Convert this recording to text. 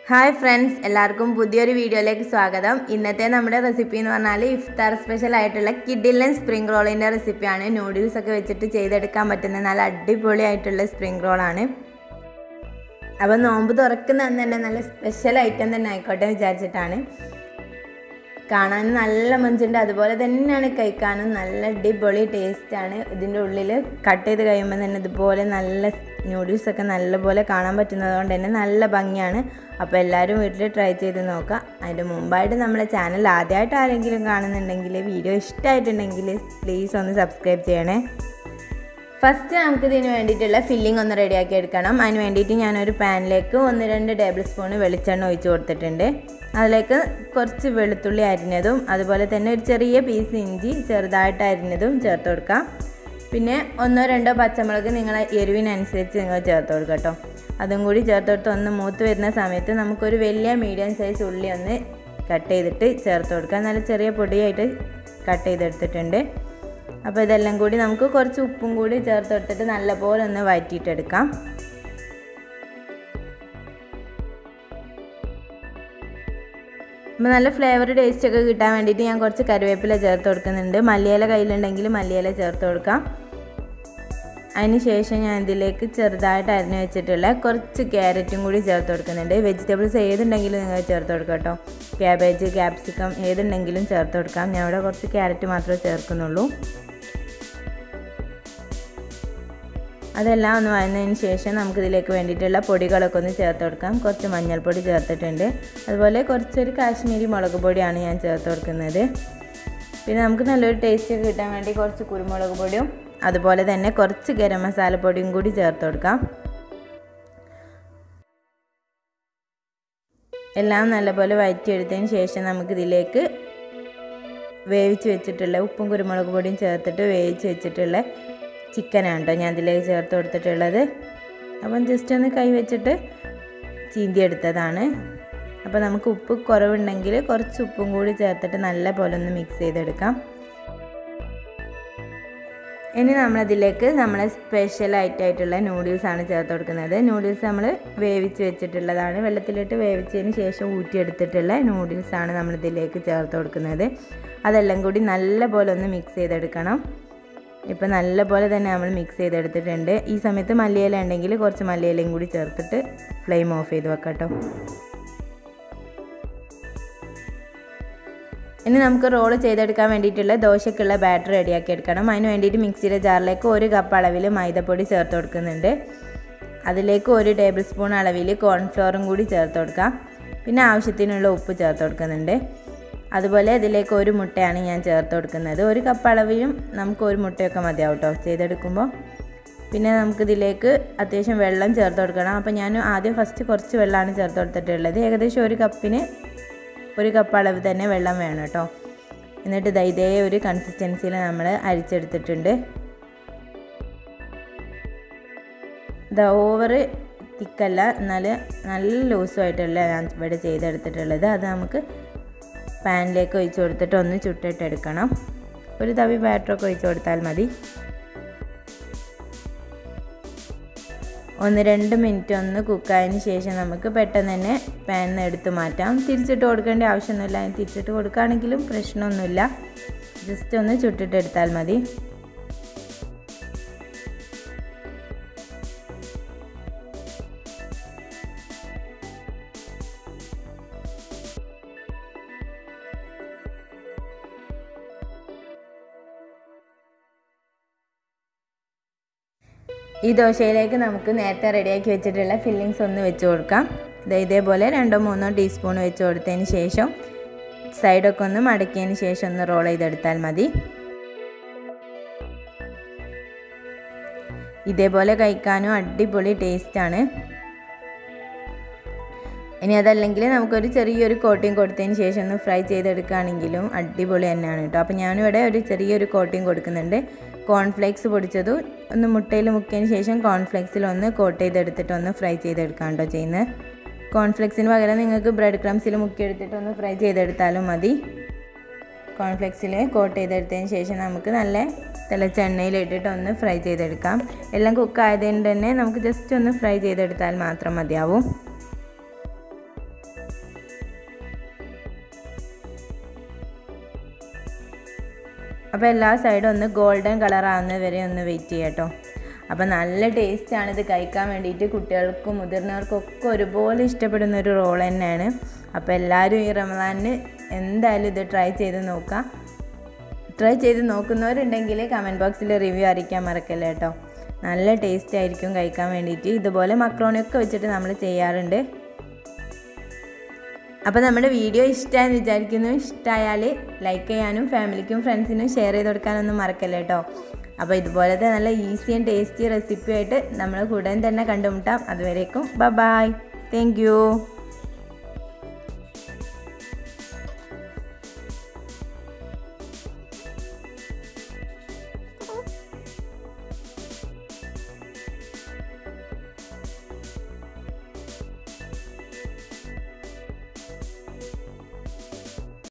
Hi friends, എല്ലാവർക്കും പുതിയൊരു വീഡിയോയിലേക്ക് സ്വാഗതം. ഇന്നത്തെ നമ്മുടെ റെസിപ്പി എന്ന് പറഞ്ഞാൽ ഇഫ്താർ സ്പെഷ്യൽ ആയിട്ടുള്ള കിഡിലൻ സ്പ്രിംഗ് റോളിന്റെ റെസിപ്പിയാണ്. നൂഡിൽസ് ഒക്കെ വെച്ചിട്ട് ചെയ്തെടുക്കാൻ പറ്റുന്ന നല്ല അടിപൊളിയായിട്ടുള്ള സ്പ്രിംഗ് റോൾ ആണ്. അപ്പോൾ നോമ്പ് തുറക്കുന്ന അന്ന് തന്നെ നല്ല സ്പെഷ്യൽ ഐറ്റം തന്നെ ആയിക്കോട്ടെ വിചാരിച്ചിട്ടാണ്. കാണാൻ നല്ല മഞ്ചുണ്ട്, അതുപോലെ തന്നെയാണ് കഴിക്കാനും നല്ല അടിപൊളി ടേസ്റ്റാണ്. ഇതിൻ്റെ ഉള്ളിൽ കട്ട് ചെയ്ത് കഴിയുമ്പോൾ തന്നെ ഇതുപോലെ നല്ല നൂഡിൽസൊക്കെ നല്ലപോലെ കാണാൻ പറ്റുന്നതുകൊണ്ട് തന്നെ നല്ല ഭംഗിയാണ്. അപ്പോൾ എല്ലാവരും വീട്ടിൽ ട്രൈ ചെയ്ത് നോക്കുക. അതിൻ്റെ മുമ്പായിട്ട് നമ്മളെ ചാനൽ ആദ്യമായിട്ട് ആരെങ്കിലും കാണുന്നുണ്ടെങ്കിൽ വീഡിയോ ഇഷ്ടമായിട്ടുണ്ടെങ്കിൽ പ്ലീസ് ഒന്ന് സബ്സ്ക്രൈബ് ചെയ്യണേ. ഫസ്റ്റ് നമുക്കിതിന് വേണ്ടിയിട്ടുള്ള ഫില്ലിംഗ് ഒന്ന് റെഡിയാക്കി എടുക്കണം. അതിന് വേണ്ടിയിട്ട് ഞാനൊരു പാനിലേക്ക് 1-2 ടേബിൾ സ്പൂൺ വെളിച്ചെണ്ണ ഒഴിച്ച് കൊടുത്തിട്ടുണ്ട്. അതിലേക്ക് കുറച്ച് വെളുത്തുള്ളി അരിഞ്ഞതും അതുപോലെ തന്നെ ഒരു ചെറിയ പീസ് ഇഞ്ചി ചെറുതായിട്ട് അരിഞ്ഞതും ചേർത്ത് കൊടുക്കാം. പിന്നെ 1-2 പച്ചമുളക് നിങ്ങളെ എരിവിനനുസരിച്ച് നിങ്ങൾ ചേർത്ത് കൊടുക്കുക കേട്ടോ. അതും കൂടി ചേർത്ത് കൊടുത്ത് ഒന്ന് മൂത്ത് വരുന്ന സമയത്ത് നമുക്കൊരു വലിയ മീഡിയം സൈസ് ഉള്ളി ഒന്ന് കട്ട് ചെയ്തിട്ട് ചേർത്ത് കൊടുക്കാം. നല്ല ചെറിയ പൊടിയായിട്ട് കട്ട് ചെയ്തെടുത്തിട്ടുണ്ട്. അപ്പോൾ ഇതെല്ലാം കൂടി നമുക്ക് കുറച്ച് ഉപ്പും കൂടി ചേർത്ത് കൊടുത്തിട്ട് നല്ലപോലെ ഒന്ന് വഴറ്റിയിട്ടെടുക്കാം. അപ്പോൾ നല്ല ഫ്ലേവർ ടേസ്റ്റൊക്കെ കിട്ടാൻ വേണ്ടിയിട്ട് ഞാൻ കുറച്ച് കറിവേപ്പില ചേർത്ത് കൊടുക്കുന്നുണ്ട്. മല്ലിയില കയ്യിലുണ്ടെങ്കിൽ മല്ലിയില ചേർത്ത് കൊടുക്കാം. അതിന് ശേഷം ഞാൻ ഇതിലേക്ക് ചെറുതായിട്ട് അരിഞ്ഞ് വെച്ചിട്ടുള്ള കുറച്ച് ക്യാരറ്റും കൂടി ചേർത്ത് കൊടുക്കുന്നുണ്ട്. വെജിറ്റബിൾസ് ഏതുണ്ടെങ്കിലും നിങ്ങൾ ചേർത്ത് കൊടുക്കാം കേട്ടോ. ക്യാബേജ്, ക്യാപ്സിക്കം ഏതുണ്ടെങ്കിലും ചേർത്ത് കൊടുക്കാം. ഞാൻ ഇവിടെ കുറച്ച് ക്യാരറ്റ് മാത്രമേ ചേർക്കുന്നുള്ളൂ. അതെല്ലാം ഒന്ന് വഴന്നതിന് ശേഷം നമുക്കിതിലേക്ക് വേണ്ടിയിട്ടുള്ള പൊടികളൊക്കെ ഒന്ന് ചേർത്ത് കൊടുക്കാം. കുറച്ച് മഞ്ഞൾപ്പൊടി ചേർത്തിട്ടുണ്ട്. അതുപോലെ കുറച്ചൊരു കാശ്മീരി മുളക് പൊടിയാണ് ഞാൻ ചേർത്ത് കൊടുക്കുന്നത്. പിന്നെ നമുക്ക് നല്ലൊരു ടേസ്റ്റ് കിട്ടാൻ വേണ്ടി കുറച്ച് കുരുമുളക് പൊടിയും അതുപോലെ തന്നെ കുറച്ച് ഗരം മസാല പൊടിയും കൂടി ചേർത്ത് കൊടുക്കാം. എല്ലാം നല്ലപോലെ വഴറ്റിയെടുത്തതിന് ശേഷം നമുക്കിതിലേക്ക് വേവിച്ച് വെച്ചിട്ടുള്ള ഉപ്പും കുരുമുളക് പൊടിയും ചേർത്തിട്ട് വേവിച്ച് വെച്ചിട്ടുള്ള ചിക്കനാണ് കേട്ടോ ഞാൻ ഇതിലേക്ക് ചേർത്ത് കൊടുത്തിട്ടുള്ളത്. അപ്പം ജസ്റ്റ് ഒന്ന് കൈ വെച്ചിട്ട് ചീന്തിയെടുത്തതാണ്. അപ്പോൾ നമുക്ക് ഉപ്പ് കുറവുണ്ടെങ്കിൽ കുറച്ച് ഉപ്പും കൂടി ചേർത്തിട്ട് നല്ല പോലെ ഒന്ന് മിക്സ് ചെയ്തെടുക്കാം. ഇനി നമ്മളതിലേക്ക് നമ്മളെ സ്പെഷ്യലായിട്ടായിട്ടുള്ള നൂഡിൽസാണ് ചേർത്ത് കൊടുക്കുന്നത്. നൂഡിൽസ് നമ്മൾ വേവിച്ച് വെച്ചിട്ടുള്ളതാണ്. വെള്ളത്തിലിട്ട് വേവിച്ചതിന് ശേഷം ഊറ്റിയെടുത്തിട്ടുള്ള നൂഡിൽസാണ് നമ്മളിതിലേക്ക് ചേർത്ത് കൊടുക്കുന്നത്. അതെല്ലാം കൂടി നല്ല പോലെ ഒന്ന് മിക്സ് ചെയ്തെടുക്കണം. ഇപ്പോൾ നല്ല പോലെ തന്നെ നമ്മൾ മിക്സ് ചെയ്തെടുത്തിട്ടുണ്ട്. ഈ സമയത്ത് മല്ലിയില ഉണ്ടെങ്കിൽ കുറച്ച് മല്ലിയിലയും കൂടി ചേർത്തിട്ട് ഫ്ലെയിം ഓഫ് ചെയ്ത് വെക്കാം കേട്ടോ. ഇനി നമുക്ക് റോൾ ചെയ്തെടുക്കാൻ വേണ്ടിയിട്ടുള്ള ദോശയ്ക്കുള്ള ബാറ്റർ റെഡിയാക്കി എടുക്കണം. അതിന് വേണ്ടിയിട്ട് മിക്സിയുടെ ജാറിലേക്ക് 1 കപ്പ് അളവിൽ മൈദപ്പൊടി ചേർത്ത് കൊടുക്കുന്നുണ്ട്. അതിലേക്ക് 1 ടേബിൾ സ്പൂൺ അളവിൽ കോൺഫ്ലോറും കൂടി ചേർത്ത് കൊടുക്കാം. പിന്നെ ആവശ്യത്തിനുള്ള ഉപ്പ് ചേർത്ത് കൊടുക്കുന്നുണ്ട്. അതുപോലെ ഇതിലേക്ക് 1 മുട്ടയാണ് ഞാൻ ചേർത്ത് കൊടുക്കുന്നത്. 1 കപ്പ് അളവിലും നമുക്ക് 1 മുട്ടയൊക്കെ മതിയാവും കേട്ടോ ചെയ്തെടുക്കുമ്പോൾ. പിന്നെ നമുക്കിതിലേക്ക് അത്യാവശ്യം വെള്ളം ചേർത്ത് കൊടുക്കണം. അപ്പോൾ ഞാൻ ആദ്യം ഫസ്റ്റ് കുറച്ച് വെള്ളമാണ് ചേർത്ത് കൊടുത്തിട്ടുള്ളത്. ഏകദേശം 1 കപ്പിന് 1 കപ്പ് അളവ് തന്നെ വെള്ളം വേണം കേട്ടോ. എന്നിട്ട് ഇതേ ഒരു കൺസിസ്റ്റൻസിയിൽ നമ്മൾ അരിച്ചെടുത്തിട്ടുണ്ട്. ഇത് ഓവർ തിക്കല്ല, എന്നാൽ നല്ല ലൂസുമായിട്ടല്ല ഞാൻ ഇവിടെ ചെയ്തെടുത്തിട്ടുള്ളത്. അത് നമുക്ക് പാനിലേക്ക് ഒഴിച്ച് കൊടുത്തിട്ട് ഒന്ന് ചുട്ടിട്ടെടുക്കണം. ഒരു തവി ബാറ്ററൊക്കെ ഒഴിച്ച് കൊടുത്താൽ മതി. 1-2 മിനിറ്റ് ഒന്ന് കുക്കായതിന് ശേഷം നമുക്ക് പെട്ടെന്ന് തന്നെ പാനിൽ നിന്ന് എടുത്ത് മാറ്റാം. തിരിച്ചിട്ട് കൊടുക്കേണ്ട ആവശ്യമൊന്നുമില്ല. തിരിച്ചിട്ട് കൊടുക്കുകയാണെങ്കിലും പ്രശ്നമൊന്നുമില്ല. ജസ്റ്റ് ഒന്ന് ചുട്ടിട്ടെടുത്താൽ മതി. ഈ ദോശയിലേക്ക് നമുക്ക് നേരത്തെ റെഡിയാക്കി വെച്ചിട്ടുള്ള ഫില്ലിങ്സ് ഒന്ന് വെച്ച് കൊടുക്കാം. ഇതേപോലെ 2-3 ടീസ്പൂൺ വെച്ച് കൊടുത്തതിന് ശേഷം സൈഡൊക്കെ ഒന്ന് മടക്കിയതിന് ശേഷം ഒന്ന് റോൾ ചെയ്തെടുത്താൽ മതി. ഇതേപോലെ കഴിക്കാനും അടിപൊളി ടേസ്റ്റാണ്. ഇനി അതല്ലെങ്കിൽ നമുക്കൊരു ചെറിയൊരു കോട്ടിങ് കൊടുത്തതിന് ശേഷം ഒന്ന് ഫ്രൈ ചെയ്തെടുക്കുകയാണെങ്കിലും അടിപൊളി തന്നെയാണ് കേട്ടോ. അപ്പോൾ ഞാനിവിടെ ഒരു ചെറിയൊരു കോട്ടിങ് കൊടുക്കുന്നുണ്ട്. കോൺഫ്ലേക്സ് പൊടിച്ചതും ഒന്ന് മുട്ടയിൽ മുക്കിയതിന് ശേഷം കോൺഫ്ലേക്സിൽ ഒന്ന് കോട്ട് ചെയ്തെടുത്തിട്ട് ഒന്ന് ഫ്രൈ ചെയ്തെടുക്കാം കേട്ടോ ചെയ്യുന്നത്. കോൺഫ്ലേക്സിന് പകരം നിങ്ങൾക്ക് ബ്രെഡ് ക്രംസിൽ മുക്കിയെടുത്തിട്ട് ഒന്ന് ഫ്രൈ ചെയ്തെടുത്താലും മതി. കോൺഫ്ലേക്സിൽ കോട്ട് ചെയ്തെടുത്തതിന് ശേഷം നമുക്ക് നല്ല തിളച്ച എണ്ണയിലിട്ടിട്ട് ഒന്ന് ഫ്രൈ ചെയ്തെടുക്കാം. എല്ലാം കുക്കായതുകൊണ്ട് തന്നെ നമുക്ക് ജസ്റ്റ് ഒന്ന് ഫ്രൈ ചെയ്തെടുത്താൽ മാത്രം മതിയാവും. അപ്പോൾ എല്ലാ സൈഡും ഒന്ന് ഗോൾഡൻ കളർ ആവുന്നത് വരെ ഒന്ന് വെയിറ്റ് ചെയ്യാം കേട്ടോ. അപ്പോൾ നല്ല ടേസ്റ്റാണ് ഇത് കഴിക്കാൻ വേണ്ടിയിട്ട്. കുട്ടികൾക്കും മുതിർന്നവർക്കും ഒക്കെ ഒരുപോലെ ഇഷ്ടപ്പെടുന്ന ഒരു റോൾ തന്നെയാണ്. അപ്പോൾ എല്ലാവരും ഈ റമദാനിന് എന്തായാലും ഇത് ട്രൈ ചെയ്ത് നോക്കാം. ട്രൈ ചെയ്ത് നോക്കുന്നവരുണ്ടെങ്കിൽ കമൻറ്റ് ബോക്സിൽ റിവ്യൂ അറിയിക്കാൻ മറക്കല്ലേ കേട്ടോ. നല്ല ടേസ്റ്റ് ആയിരിക്കും കഴിക്കാൻ വേണ്ടിയിട്ട്. ഇതുപോലെ മക്രോണിയൊക്കെ വെച്ചിട്ട് നമ്മൾ ചെയ്യാറുണ്ട്. അപ്പോൾ നമ്മുടെ വീഡിയോ ഇഷ്ടമായെന്ന് വിചാരിക്കുന്നു. ഇഷ്ടമായാൽ ലൈക്ക് ചെയ്യാനും ഫാമിലിക്കും ഫ്രണ്ട്സിനും ഷെയർ ചെയ്ത് കൊടുക്കാനൊന്നും മറക്കല്ലേ കേട്ടോ. അപ്പോൾ ഇതുപോലത്തെ നല്ല ഈസി ആൻഡ് ടേസ്റ്റി റെസിപ്പി ആയിട്ട് നമ്മൾ ഉടൻ തന്നെ കണ്ടുമുട്ടാം. അതുവരേക്കും ബൈ. Thank you.